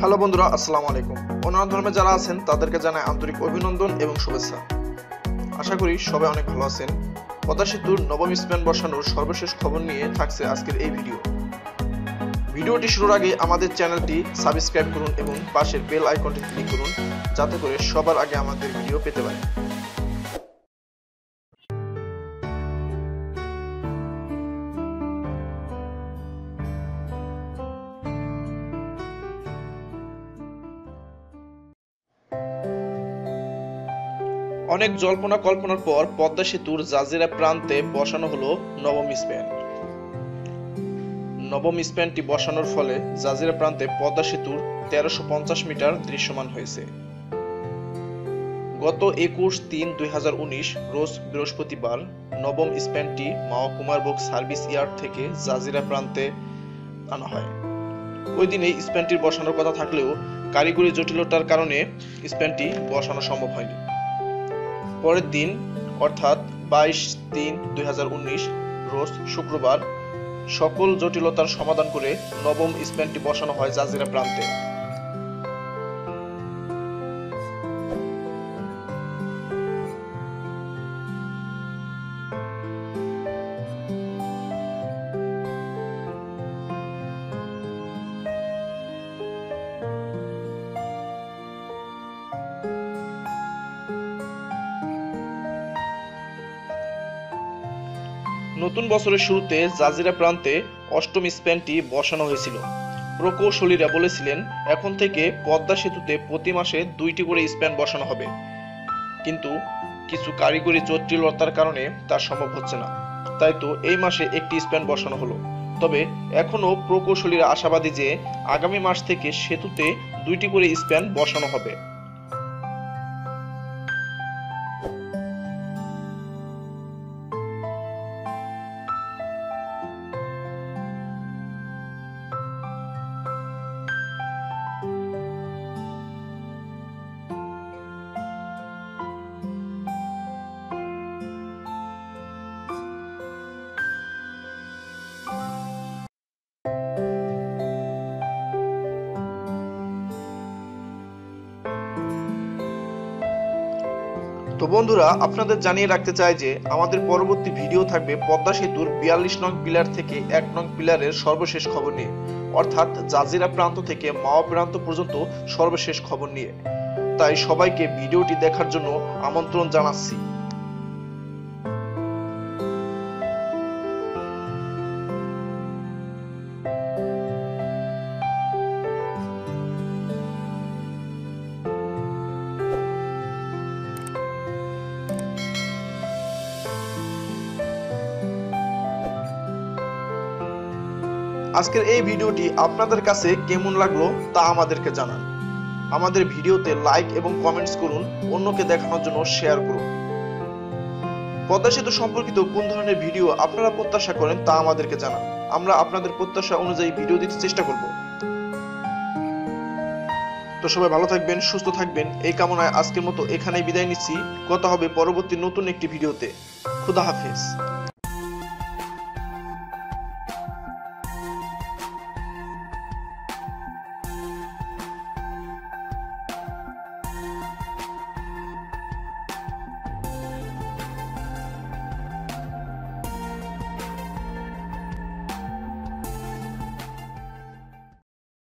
Hello বন্ধুরা, আসসালামু আলাইকুম। অন্যান্য ধর্মে যারা আছেন তাদেরকে জানাই আন্তরিক অভিনন্দন এবং শুভেচ্ছা। আশা করি সবাই অনেক ভালো আছেন। পদ্মা সেতুর নবম স্প্যান বসানোর সর্বশেষ খবর নিয়ে থাকছে আজকের এই ভিডিওটি শুরুর আগে আমাদের চ্যানেলটি সাবস্ক্রাইব করুন এবং পাশের বেল আইকনটি ক্লিক করুন, যাতে করে সবার আগে আমাদের ভিডিও পেতে পারেন। অনেক জল্পনা কল্পনার পর পদ্মা সেতুর জাজিরা প্রান্তে বসানো হলো নবম স্প্যান। নবম স্প্যানটি বসানোর ফলে জাজিরা প্রান্তে পদ্মা সেতুর 1350 মিটার দৃশ্যমান হয়েছে। গত 21/3/2019 রোজ বৃহস্পতিবার নবম স্প্যানটি মাওয়া কুমারবোক সার্ভিস ইয়ার্ড থেকে জাজিরা প্রান্তে আনা হয়। ওই দিনে স্প্যানটির বসানোর কথা থাকলেও কারিগরি জটিলতার কারণে স্প্যানটি বসানো সম্ভব হয়নি। পরের দিন অর্থাৎ 22/3/2019 রোজ শুক্রবার সকল জটিলতার সমাধান করে নবম স্প্যানটি বসানো হয় জাজিরা প্রান্তে। নতুন বছরের শুরুতে জাজিরা প্রান্তে অষ্টম স্প্যানটি বসানো হয়েছিল। প্রকৌশলীরা বলেছিলেন এখন থেকে পদ্মা সেতুতে প্রতি মাসে 2টি করে স্প্যান বসানো হবে, কিন্তু কিছু কারিগরি জটিলতার কারণে তা সম্ভব হচ্ছে না। তাই তো এই মাসে একটি স্প্যান বসানো হলো। তবে এখনো প্রকৌশলীরা আশাবাদী যে আগামী মাস থেকে সেতুতে 2টি করে স্প্যান বসানো হবে। তো বন্ধুরা, আপনাদের জানিয়ে রাখতে চাই যে আমাদের পরবর্তী ভিডিও থাকবে পদ্মা সেতুর 42 নং পিলার থেকে 1 নং পিলারের সর্বশেষ খবর নিয়ে, অর্থাৎ জাজিরা প্রান্ত থেকে মাওয়া প্রান্ত পর্যন্ত সর্বশেষ খবর নিয়ে। তাই সবাইকে ভিডিওটি দেখার জন্য আমন্ত্রণ জানাচ্ছি। আজকের এই ভিডিওটি আপনাদের কাছে কেমন লাগলো তা আমাদেরকে জানান। আমাদের ভিডিওতে লাইক এবং কমেন্টস করুন, অন্যকে দেখানোর জন্য শেয়ার করুন। পদ্মা সেতু সম্পর্কিত কোন ধরনের ভিডিও আপনারা প্রত্যাশা করেন তা আমাদেরকে জানান। আমরা আপনাদের প্রত্যাশা অনুযায়ী ভিডিও দিতে চেষ্টা করব। তো সবাই ভালো থাকবেন, সুস্থ থাকবেন, এই কামনায় আজকের মতো এখানেই বিদায় নিচ্ছি। কথা হবে পরবর্তী নতুন একটি ভিডিওতে। খুদা হাফেজ।